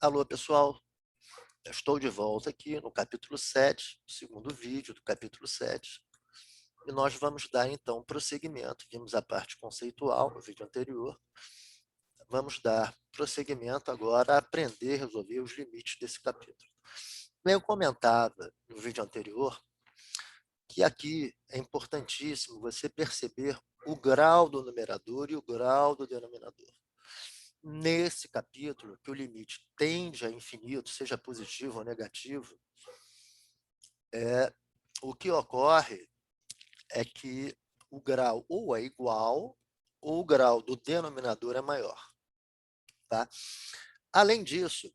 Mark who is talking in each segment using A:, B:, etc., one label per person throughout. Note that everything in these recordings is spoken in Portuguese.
A: Alô, pessoal. Eu estou de volta aqui no capítulo 7, segundo vídeo do capítulo 7, e nós vamos dar, então, prosseguimento. Vimos a parte conceitual no vídeo anterior. Vamos dar prosseguimento agora a aprender a resolver os limites desse capítulo. Eu comentava no vídeo anterior que aqui é importantíssimo você perceber o grau do numerador e o grau do denominador. Nesse capítulo, que o limite tende a infinito, seja positivo ou negativo, o que ocorre é que o grau ou é igual ou o grau do denominador é maior. Tá? Além disso,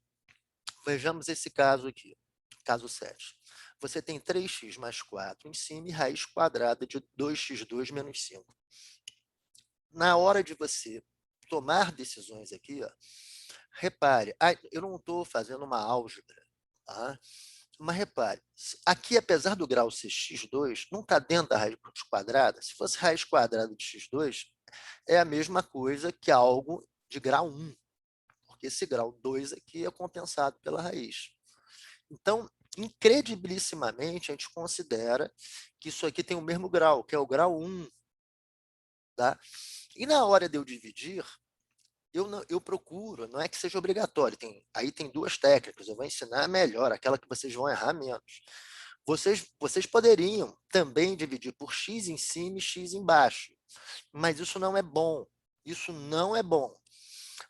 A: vejamos esse caso aqui, caso 7. Você tem 3x mais 4 em cima e raiz quadrada de 2x2 menos 5. Na hora de você tomar decisões aqui, ó, repare, eu não estou fazendo uma álgebra, tá? Mas repare, aqui, apesar do grau ser x2, não está dentro da raiz quadrada. Se fosse raiz quadrada de x2, é a mesma coisa que algo de grau 1, porque esse grau 2 aqui é compensado pela raiz. Então, incredibilissimamente, a gente considera que isso aqui tem o mesmo grau, que é o grau 1. Tá? E na hora de eu dividir, eu procuro, não é que seja obrigatório, aí tem duas técnicas, eu vou ensinar melhor, aquela que vocês vão errar menos. Vocês poderiam também dividir por x em cima e x embaixo, mas isso não é bom. Isso não é bom.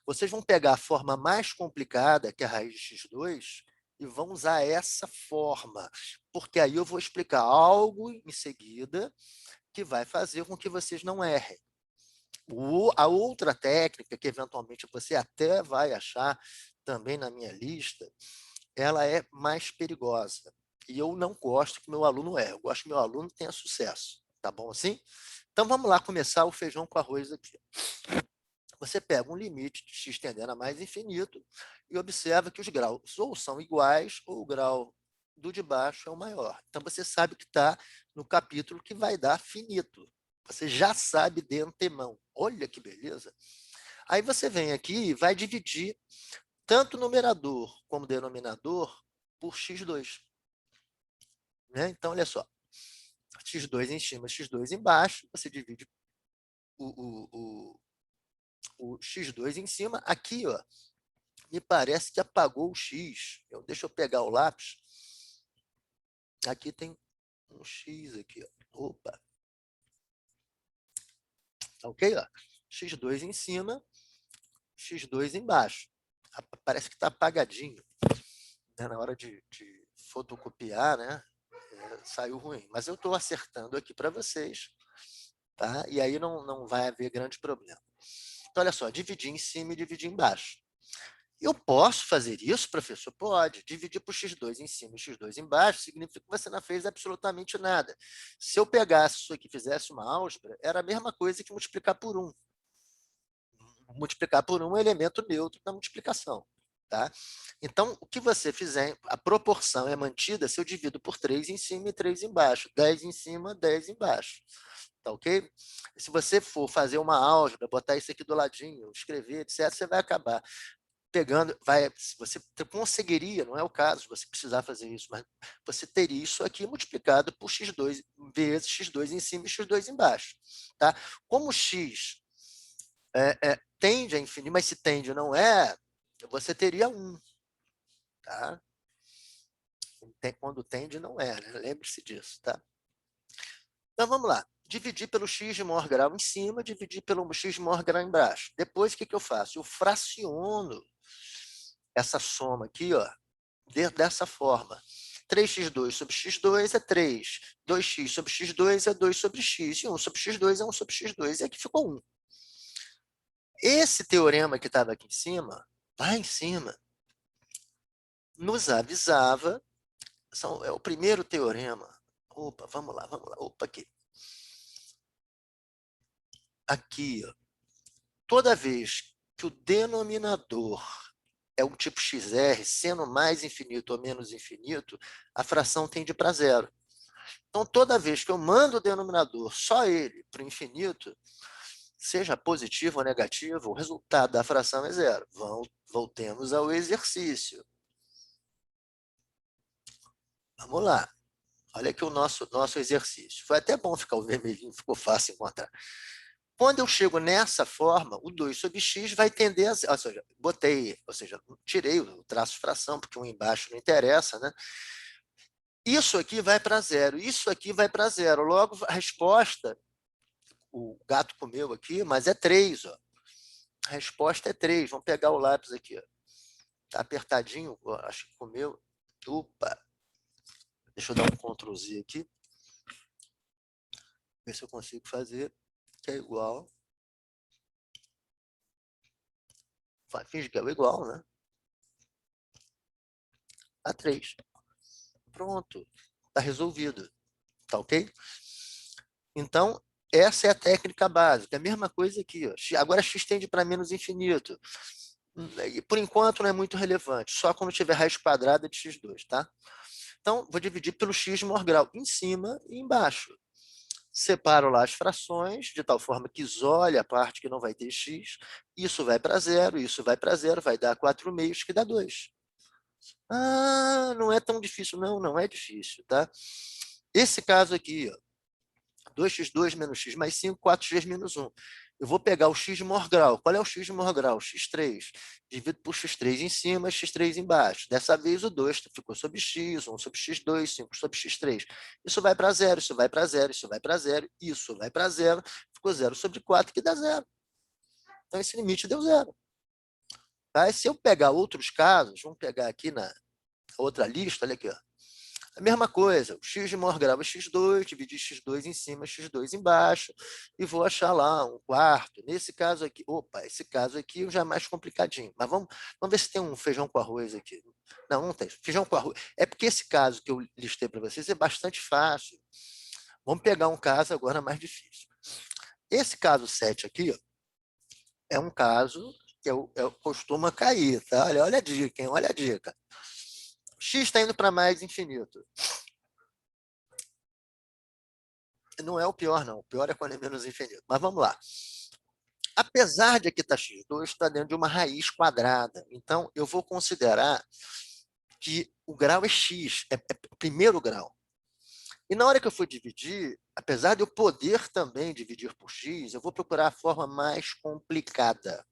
A: Vocês vão pegar a forma mais complicada, que é a raiz de x2, e vão usar essa forma, porque aí eu vou explicar algo em seguida que vai fazer com que vocês não errem. A outra técnica, que eventualmente você até vai achar também na minha lista, ela é mais perigosa. E eu não gosto que meu aluno erre, eu gosto que meu aluno tenha sucesso. Tá bom assim? Então vamos lá começar o feijão com arroz aqui. Você pega um limite de x tendendo a mais infinito e observa que os graus ou são iguais ou o grau do de baixo é o maior. Então você sabe que está no capítulo que vai dar finito. Você já sabe de antemão. Olha que beleza! Aí você vem aqui e vai dividir tanto o numerador como o denominador por x2. Né? Então, olha só. x2 em cima, x2 embaixo. Você divide o x2 em cima. Aqui, ó, me parece que apagou o x. Deixa eu pegar o lápis. Aqui tem um x aqui. Ó. Opa. Ok? Ó. x2 em cima, x2 embaixo. Parece que está apagadinho. Né? Na hora de fotocopiar, né? Saiu ruim. Mas eu estou acertando aqui para vocês. Tá? E aí não vai haver grande problema. Então, olha só, dividir em cima e dividir embaixo. Eu posso fazer isso, professor? Pode. Dividir por x2 em cima e x2 embaixo significa que você não fez absolutamente nada. Se eu pegasse isso aqui e fizesse uma álgebra, era a mesma coisa que multiplicar por 1. Multiplicar por 1 é um elemento neutro da multiplicação. Tá? Então, o que você fizer, a proporção é mantida se eu divido por 3 em cima e 3 embaixo. 10 em cima, 10 embaixo. Tá ok? Se você for fazer uma álgebra, botar isso aqui do ladinho, escrever, etc., você vai acabar pegando, você conseguiria, não é o caso de você precisar fazer isso, mas você teria isso aqui multiplicado por x2 vezes x2 em cima e x2 embaixo. Tá? Como x tende a infinito, mas se tende não é, você teria 1. Tá? Quando tende não é, né? Lembre-se disso. Tá? Então vamos lá. Dividir pelo x de maior grau em cima, dividir pelo x de maior grau embaixo. Depois, o que eu faço? Eu fraciono essa soma aqui, ó, dessa forma. 3x2 sobre x2 é 3. 2x sobre x2 é 2 sobre x. E 1 sobre x2 é 1 sobre x2. E aqui ficou 1. Esse teorema que estava aqui em cima, lá em cima, nos avisava, é o primeiro teorema. Opa, vamos lá. Opa, aqui. Aqui, ó. Toda vez que o denominador é um tipo XR, sendo mais infinito ou menos infinito, a fração tende para zero. Então, toda vez que eu mando o denominador, só ele, para o infinito, seja positivo ou negativo, o resultado da fração é zero. Voltemos ao exercício. Vamos lá. Olha aqui o nosso exercício. Foi até bom ficar o vermelhinho, ficou fácil encontrar. Quando eu chego nessa forma, o 2 sobre x vai tender a... Ou seja, tirei o traço de fração, porque um embaixo não interessa, né? Isso aqui vai para zero, isso aqui vai para zero. Logo, a resposta, o gato comeu aqui, mas é 3, ó. A resposta é 3. Vamos pegar o lápis aqui, ó. Tá apertadinho, ó, acho que comeu. Opa! Deixa eu dar um Ctrl Z aqui. Ver se eu consigo fazer, que é igual. Finge que é o igual, né? A 3. Pronto. Está resolvido. Tá ok? Então, essa é a técnica básica. A mesma coisa aqui. Ó. Agora, x tende para menos infinito. E, por enquanto, não é muito relevante. Só quando tiver raiz quadrada de x2, tá? Então, vou dividir pelo x maior grau, em cima e embaixo. Separo lá as frações, de tal forma que isole a parte que não vai ter x. Isso vai para zero, isso vai para zero, vai dar 4/2, que dá 2. Ah, não é tão difícil. Não, não é difícil, tá? Esse caso aqui, ó, 2x2 menos x mais 5, 4x menos 1. Eu vou pegar o x de maior grau. Qual é o x de maior grau? x3. Divido por x3 em cima, x3 embaixo. Dessa vez o 2 ficou sobre x, 1 sobre x2, 5 sobre x3. Isso vai para zero, isso vai para zero, isso vai para zero, isso vai para zero. Ficou 0 sobre 4, que dá zero. Então, esse limite deu zero. Tá? E se eu pegar outros casos, vamos pegar aqui na outra lista, olha aqui, ó. A mesma coisa, o x de maior grau é x2, dividir x2 em cima, x2 embaixo, e vou achar lá um quarto. Nesse caso aqui, opa, esse caso aqui já é mais complicadinho. Mas vamos ver se tem um feijão com arroz aqui. Não, não tem. Feijão com arroz. É porque esse caso que eu listei para vocês é bastante fácil. Vamos pegar um caso agora mais difícil. Esse caso 7 aqui, ó, é um caso que costuma cair, tá? Olha a dica, hein? Olha a dica. X está indo para mais infinito. Não é o pior, não. O pior é quando é menos infinito. Mas vamos lá. Apesar de aqui estar x2, está dentro de uma raiz quadrada. Então, eu vou considerar que o grau é x, é o primeiro grau. E na hora que eu for dividir, apesar de eu poder também dividir por x, eu vou procurar a forma mais complicada.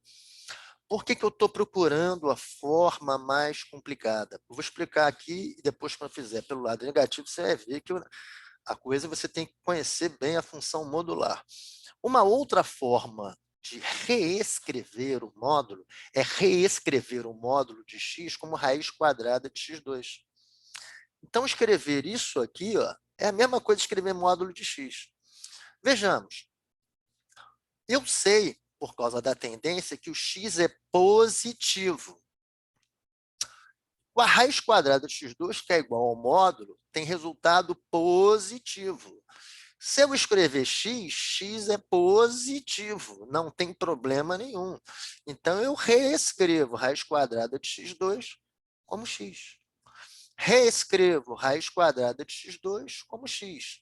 A: Por que eu estou procurando a forma mais complicada? Eu vou explicar aqui e depois, quando eu fizer pelo lado negativo, você vai ver que a coisa você tem que conhecer bem a função modular. Uma outra forma de reescrever o módulo é reescrever o módulo de x como raiz quadrada de x2. Então, escrever isso aqui, ó, é a mesma coisa que escrever módulo de x. Vejamos. Eu sei, por causa da tendência, que o x é positivo. A raiz quadrada de x2, que é igual ao módulo, tem resultado positivo. Se eu escrever x, x é positivo, não tem problema nenhum. Então, eu reescrevo raiz quadrada de x2 como x. Reescrevo raiz quadrada de x2 como x.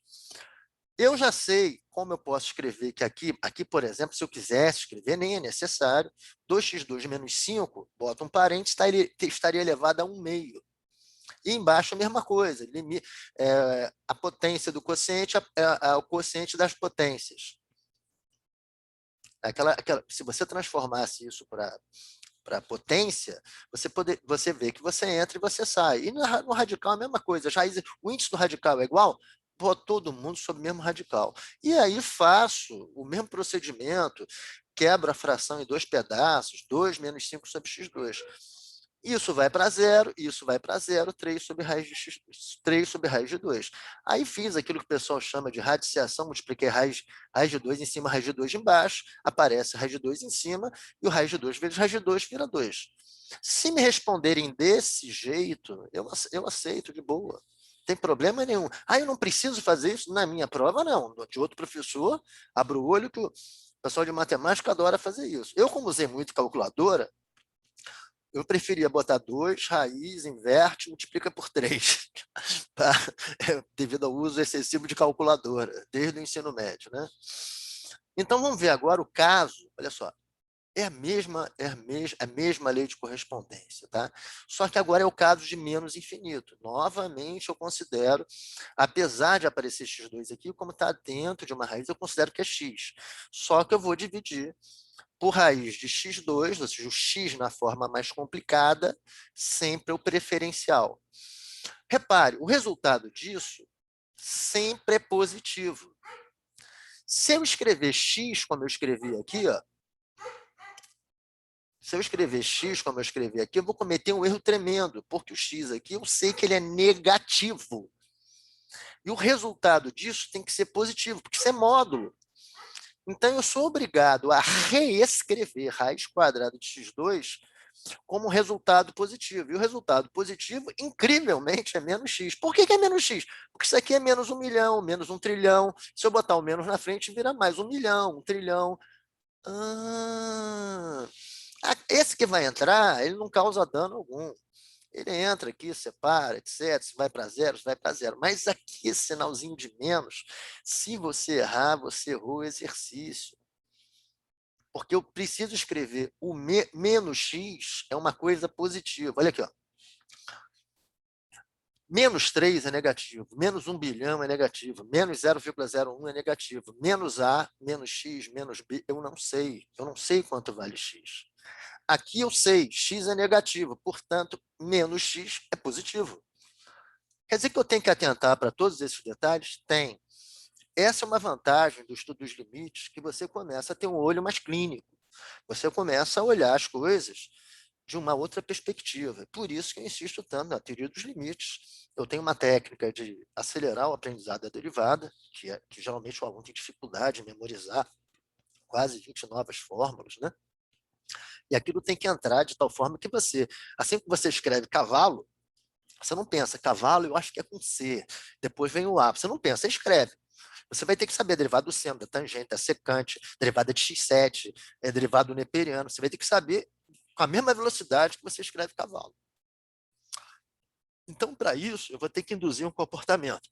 A: Eu já sei como eu posso escrever que aqui, por exemplo, se eu quisesse escrever, nem é necessário, 2x2 menos 5, bota um parênteses, estaria elevado a 1/2. E embaixo a mesma coisa, a potência do quociente é o quociente das potências. Se você transformasse isso para potência, você vê que você entra e você sai. E no radical é a mesma coisa. O índice do radical é igual, boto todo mundo sobre o mesmo radical. E aí faço o mesmo procedimento, quebro a fração em 2 pedaços, 2 menos 5 sobre x2. Isso vai para zero, isso vai para zero, 3 sobre raiz de x, 3 sobre raiz de 2. Aí fiz aquilo que o pessoal chama de radiciação, multipliquei raiz de 2 em cima, raiz de 2 embaixo, aparece raiz de 2 em cima, e o raiz de 2 vezes raiz de 2 vira 2. Se me responderem desse jeito, eu aceito de boa. Não tem problema nenhum. Eu não preciso fazer isso na minha prova, não. De outro professor, abro o olho que o pessoal de matemática adora fazer isso. Eu, como usei muito calculadora, eu preferia botar 2, raiz, inverte, multiplica por 3, tá? Devido ao uso excessivo de calculadora, desde o ensino médio, né? Então, vamos ver agora o caso, olha só, é a mesma lei de correspondência, tá? Só que agora é o caso de menos infinito. Novamente, eu considero, apesar de aparecer x2 aqui, como está dentro de uma raiz, eu considero que é x. Só que eu vou dividir por raiz de x2, ou seja, o x na forma mais complicada, sempre é o preferencial. Repare, o resultado disso sempre é positivo. Se eu escrever x como eu escrevi aqui, ó, se eu escrever x como eu escrevi aqui, eu vou cometer um erro tremendo, porque o x aqui eu sei que ele é negativo. E o resultado disso tem que ser positivo, porque isso é módulo. Então, eu sou obrigado a reescrever raiz quadrada de x2 como resultado positivo. E o resultado positivo, incrivelmente, é menos x. Por que é menos x? Porque isso aqui é menos 1 milhão, menos 1 trilhão. Se eu botar o menos na frente, vira mais 1 milhão, 1 trilhão. Ah, esse que vai entrar, ele não causa dano algum. Ele entra aqui, separa, etc. Se vai para zero, se vai para zero. Mas aqui, esse sinalzinho de menos, se você errar, você errou o exercício. Porque eu preciso escrever o menos x é uma coisa positiva. Olha aqui, ó. Menos 3 é negativo, menos 1 bilhão é negativo, menos 0,01 é negativo, menos A, menos X, menos B, eu não sei quanto vale X. Aqui eu sei, X é negativo, portanto, menos X é positivo. Quer dizer que eu tenho que atentar para todos esses detalhes? Tem. Essa é uma vantagem do estudo dos limites, que você começa a ter um olho mais clínico. Você começa a olhar as coisas de uma outra perspectiva. Por isso que eu insisto tanto na teoria dos limites. Eu tenho uma técnica de acelerar o aprendizado da derivada, que geralmente o aluno tem dificuldade em memorizar quase 20 novas fórmulas, né? E aquilo tem que entrar de tal forma que você, assim que você escreve cavalo, você não pensa, cavalo eu acho que é com C, depois vem o A, você não pensa, você escreve. Você vai ter que saber a derivada do seno, da tangente, da secante, derivada de x7, derivada do neperiano. Você vai ter que saber com a mesma velocidade que você escreve cavalo. Então, para isso, eu vou ter que induzir um comportamento.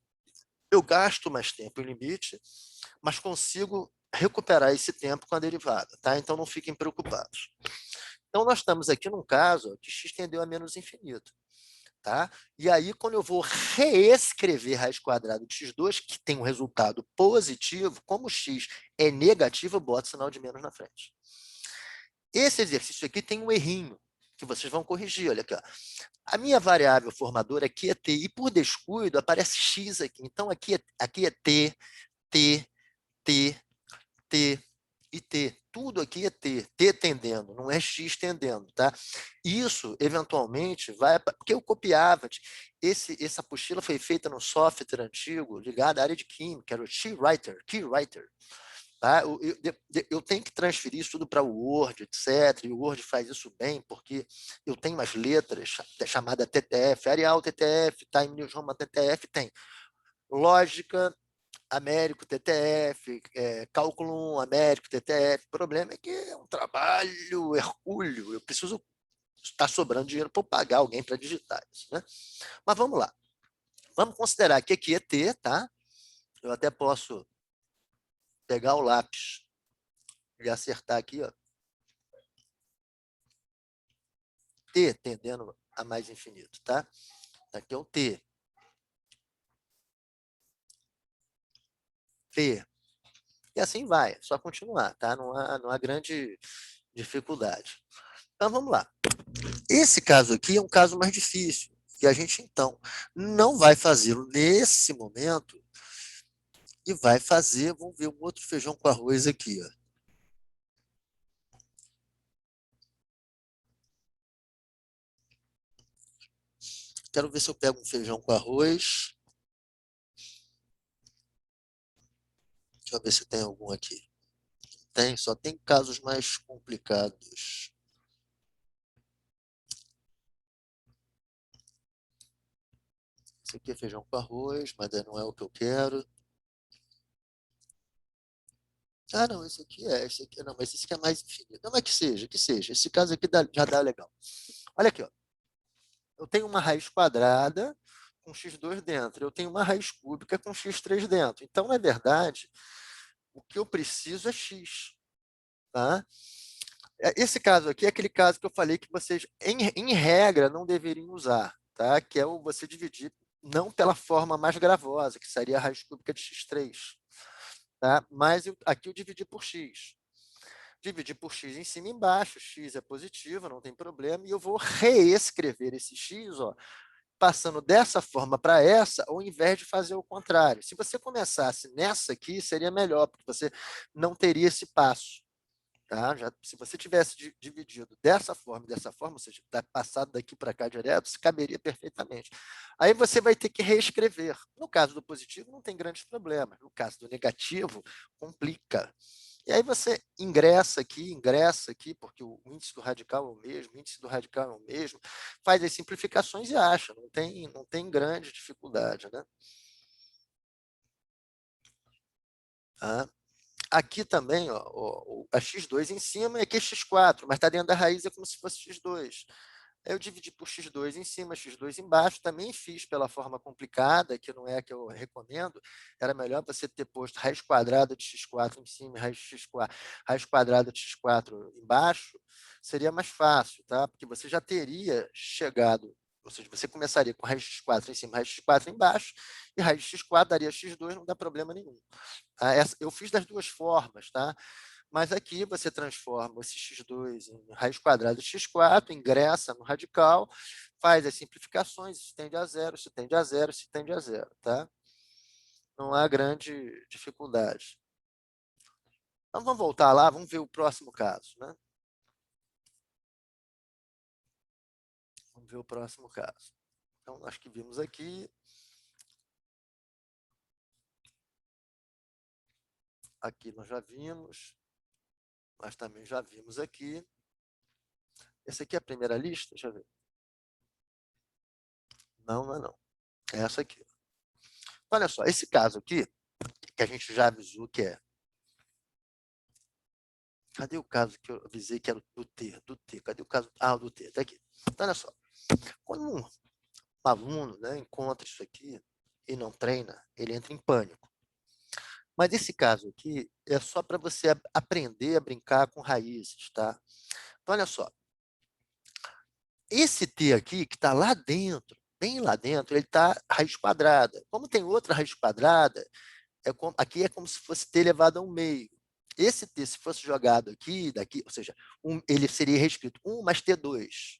A: Eu gasto mais tempo em limite, mas consigo recuperar esse tempo com a derivada, tá? Então, não fiquem preocupados. Então, nós estamos aqui num caso que x tendeu a menos infinito. Tá? E aí, quando eu vou reescrever raiz quadrada de x2, que tem um resultado positivo, como x é negativo, eu boto sinal de menos na frente. Esse exercício aqui tem um errinho, que vocês vão corrigir. Olha aqui, ó. A minha variável formadora aqui é t, e por descuido aparece x aqui. Então, aqui é t, t, t, t e t. Tudo aqui é t tendendo, não é x tendendo, tá? Isso, eventualmente, vai... Porque eu copiava. Essa apostila foi feita num software antigo ligado à área de química, era o Keywriter. Tá? Eu tenho que transferir isso tudo para o Word, etc. E o Word faz isso bem, porque eu tenho umas letras chamadas TTF, Arial TTF, Time New Roman TTF, tem lógica, Américo TTF, cálculo 1, Américo TTF. O problema é que é um trabalho hercúleo, eu preciso estar sobrando dinheiro para pagar alguém para digitar isso, né? Mas vamos lá. Vamos considerar que aqui é T, tá? Eu até posso pegar o lápis e acertar aqui, ó. T tendendo a mais infinito, tá? Aqui é o T. P. E assim vai, é só continuar, tá? Não há grande dificuldade. Então, vamos lá. Esse caso aqui é um caso mais difícil, que a gente, então, não vai fazê-lo nesse momento e vai fazer, vamos ver, um outro feijão com arroz aqui, ó. Quero ver se eu pego um feijão com arroz. Deixa eu ver se tem algum aqui. Tem, só tem casos mais complicados. Esse aqui é feijão com arroz, mas não é o que eu quero. Ah, não, esse aqui não, mas esse aqui é mais infinito. Não, mas que seja, que seja. Esse caso aqui já dá legal. Olha aqui, ó. Eu tenho uma raiz quadrada com x2 dentro. Eu tenho uma raiz cúbica com x3 dentro. Então, na verdade, O que eu preciso é x. Tá? Esse caso aqui é aquele caso que eu falei que vocês, em regra, não deveriam usar, tá? Que é o você dividir não pela forma mais gravosa, que seria a raiz cúbica de x3, tá? Mas aqui eu dividi por x. Dividir por x em cima e embaixo, x é positivo, não tem problema, e eu vou reescrever esse x, ó, passando dessa forma para essa, ao invés de fazer o contrário. Se você começasse nessa aqui, seria melhor, porque você não teria esse passo. Tá? Se você tivesse dividido dessa forma, ou seja, passado daqui para cá direto, se caberia perfeitamente. Aí você vai ter que reescrever. No caso do positivo, não tem grandes problemas. No caso do negativo, complica. E aí você ingressa aqui, porque o índice do radical é o mesmo, o índice do radical é o mesmo, faz as simplificações e acha, não tem grande dificuldade, né? Tá? Aqui também, ó, a x2 em cima e aqui é x4, mas está dentro da raiz, é como se fosse x2. Aí eu dividi por x2 em cima, x2 embaixo, também fiz pela forma complicada, que não é a que eu recomendo, era melhor você ter posto raiz quadrada de x4 em cima e raiz quadrada de x4 embaixo, seria mais fácil, tá? Porque você já teria chegado, ou seja, você começaria com raiz de x4 em cima, raiz de x4 embaixo, e raiz de x4 daria x2, não dá problema nenhum. Eu fiz das duas formas, tá? Mas aqui você transforma esse x2 em raiz quadrada de x4, ingressa no radical, faz as simplificações, isso tende a zero, isso tende a zero, isso tende a zero, tá? Não há grande dificuldade. Então vamos voltar lá, vamos ver o próximo caso, né? Vamos ver o próximo caso. Então, nós que vimos aqui nós já vimos, nós também já vimos aqui. Essa aqui é a primeira lista, deixa eu ver. Não, não é não. É essa aqui. Olha só, esse caso aqui, que a gente já avisou que é. Cadê o caso que eu avisei que era do T? Do T. Cadê o caso? Ah, do T. Está aqui. Então, olha só. Quando um aluno, né, encontra isso aqui e não treina, ele entra em pânico. Mas esse caso aqui é só para você aprender a brincar com raízes, tá? Então, olha só. Esse T aqui, que está lá dentro, bem lá dentro, ele está raiz quadrada. Como tem outra raiz quadrada, aqui é como se fosse T elevado ao meio. Esse T, se fosse jogado aqui, daqui, ou seja, ele seria reescrito 1 mais T2.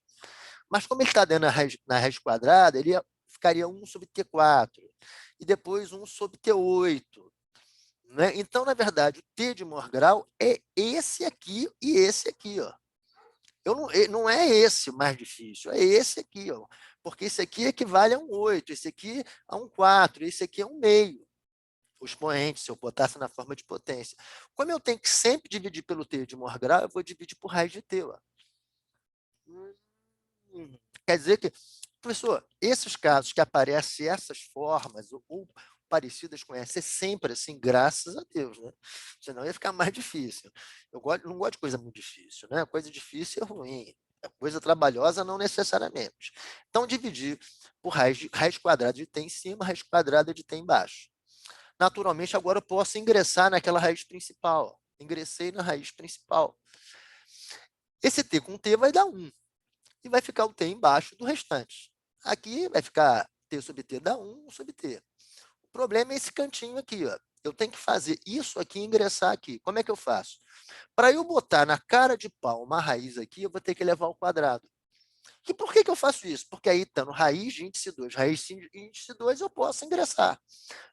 A: Mas como ele está dentro na raiz quadrada, ele ficaria 1 sobre T4. E depois 1 sobre T8. Né? Então, na verdade, o T de Morgrau é esse aqui e esse aqui. Ó. Não é esse o mais difícil, é esse aqui. Ó. Porque esse aqui equivale a um 8, esse aqui a um 4, esse aqui a um meio. O expoente, se eu botasse na forma de potência. Como eu tenho que sempre dividir pelo T de Morgrau, eu vou dividir por raiz de T. Ó. Quer dizer que, professor, esses casos que aparecem essas formas ou parecidas com essa, é sempre assim, graças a Deus, né? Senão ia ficar mais difícil. Não gosto de coisa muito difícil, né? Coisa difícil é ruim. Coisa trabalhosa não necessariamente. Então, dividir por raiz quadrada de t em cima, raiz quadrada de t embaixo. Naturalmente, agora eu posso ingressar naquela raiz principal. Ó. Ingressei na raiz principal. Esse t com t vai dar 1 e vai ficar o t embaixo do restante. Aqui vai ficar t sobre t dá 1 sobre t. O problema é esse cantinho aqui. Ó. Eu tenho que fazer isso aqui e ingressar aqui. Como é que eu faço? Para eu botar na cara de pau uma raiz aqui, eu vou ter que levar ao quadrado. E por que eu faço isso? Porque aí, estando raiz de índice 2, raiz de índice 2, eu posso ingressar.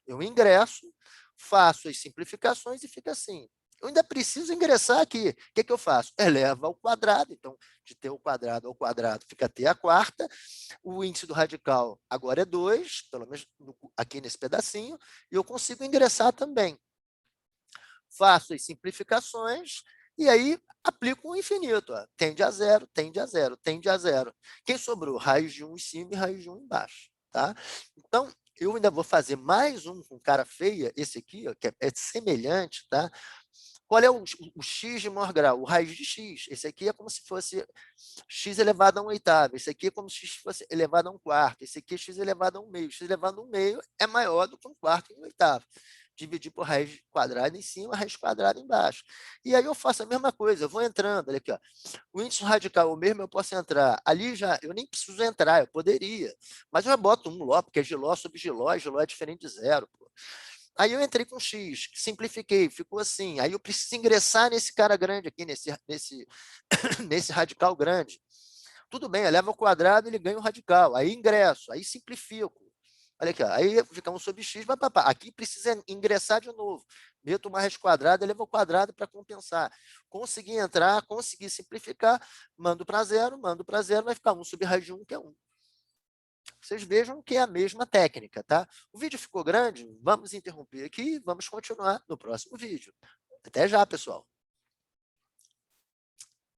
A: Eu ingresso, faço as simplificações e fica assim. Eu ainda preciso ingressar aqui. O que eu faço? Eleva ao quadrado. Então, de t ao quadrado fica t à quarta. O índice do radical agora é 2, pelo menos aqui nesse pedacinho, e eu consigo ingressar também. Faço as simplificações e aí aplico o infinito. Ó. Tende a zero, tende a zero, tende a zero. Quem sobrou? Raiz de 1 em cima e raiz de 1 embaixo. Tá? Então, eu ainda vou fazer mais um com cara feia, esse aqui, ó, que é semelhante, tá? Qual é o x de maior grau? O raiz de x. Esse aqui é como se fosse x elevado a 1 oitavo. Esse aqui é como se x fosse elevado a 1 quarto. Esse aqui é x elevado a 1 meio. X elevado a 1 meio é maior do que 1 quarto e 1 oitavo. dividir por raiz quadrada em cima, raiz quadrada embaixo. E aí eu faço a mesma coisa, eu vou entrando, olha aqui, ó. O índice radical, o mesmo, eu posso entrar. Ali já, eu nem preciso entrar, eu poderia. Mas eu já boto um ló, porque é giló sobre giló, e giló é diferente de zero. Pô. Aí eu entrei com x, simplifiquei, ficou assim. Aí eu preciso ingressar nesse cara grande aqui, nesse radical grande. Tudo bem, eu levo ao quadrado, ele ganha um radical. Aí ingresso, aí simplifico. Olha aqui, ó, aí fica 1 sobre x, vai papá. Aqui precisa ingressar de novo. Meto uma raiz quadrada, levo ao quadrado para compensar. Consegui entrar, consegui simplificar, mando para zero, vai ficar 1 sobre raiz de 1, que é 1. Vocês vejam que é a mesma técnica, tá? O vídeo ficou grande, vamos interromper aqui e vamos continuar no próximo vídeo. Até já, pessoal.